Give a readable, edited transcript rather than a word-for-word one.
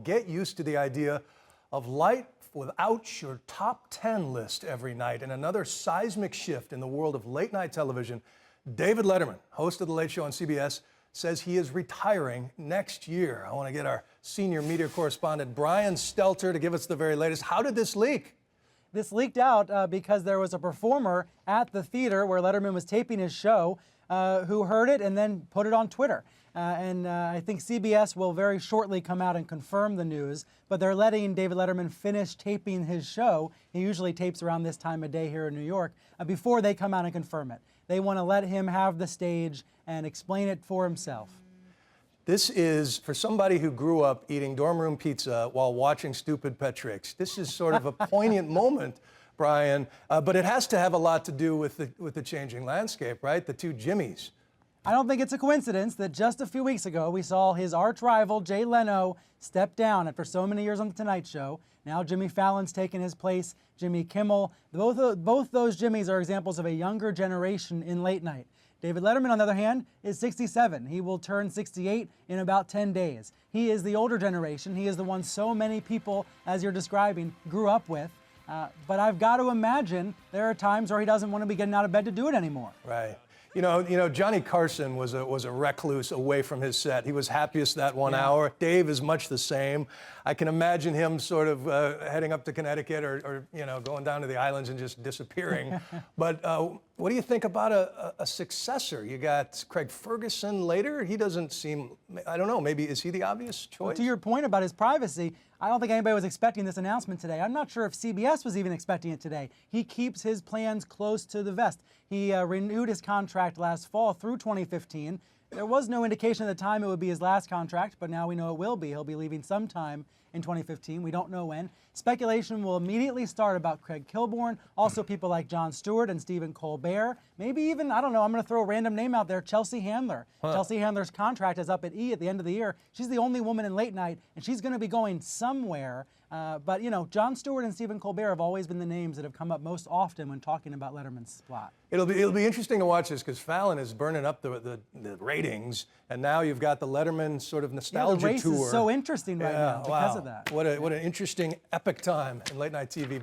get used to the idea of light without your top 10 list every night. And another seismic shift in the world of late night television. David Letterman, host of The Late Show on CBS, says he is retiring next year. I want to get our senior media correspondent, Brian Stelter, to give us the very latest. How did this leak? This leaked out because there was a performer at the theater where Letterman was taping his show who heard it and then put it on Twitter. I think CBS will very shortly come out and confirm the news, but they're letting David Letterman finish taping his show. He usually tapes around this time of day here in New York before they come out and confirm it. They want to let him have the stage and explain it for himself. This is, for somebody who grew up eating dorm room pizza while watching Stupid Pet Tricks, this is sort of a poignant moment, Brian, but it has to have a lot to do with the changing landscape, right? The two Jimmys. I don't think it's a coincidence that just a few weeks ago we saw his arch rival Jay Leno step down after so many years on The Tonight Show. Now Jimmy Fallon's taken his place, Jimmy Kimmel. Both those Jimmys are examples of a younger generation in late night. David Letterman, on the other hand, is 67. He will turn 68 in about 10 days. He is the older generation. He is the one so many people, as you're describing, grew up with. But I've got to imagine there are times where he doesn't want to be getting out of bed to do it anymore. Right. You know, Johnny Carson was a recluse away from his set. He was happiest that 1 hour. Dave is much the same. I can imagine him sort of heading up to Connecticut or going down to the islands and just disappearing. But what do you think about a successor? You got Craig Ferguson later. He doesn't seem, I don't know, maybe is he the obvious choice? Well, to your point about his privacy, I don't think anybody was expecting this announcement today. I'm not sure if CBS was even expecting it today. He keeps his plans close to the vest. He renewed his contract last fall through 2015. There was no indication at the time it would be his last contract, but now we know it will be. He'll be leaving sometime in 2015. We don't know when. Speculation will immediately start about Craig Kilborn, also people like Jon Stewart and Stephen Colbert, maybe even, I don't know, I'm going to throw a random name out there, Chelsea Handler. Chelsea Handler's contract is up at E at the end of the year. She's the only woman in late night, and she's going to be going somewhere. But, you know, Jon Stewart and Stephen Colbert have always been the names that have come up most often when talking about Letterman's plot. It'll be interesting to watch this because Fallon is burning up the ratings, and now you've got the Letterman sort of nostalgia tour. The race tour. is so interesting right now because of that. What an interesting epic time in late night TV.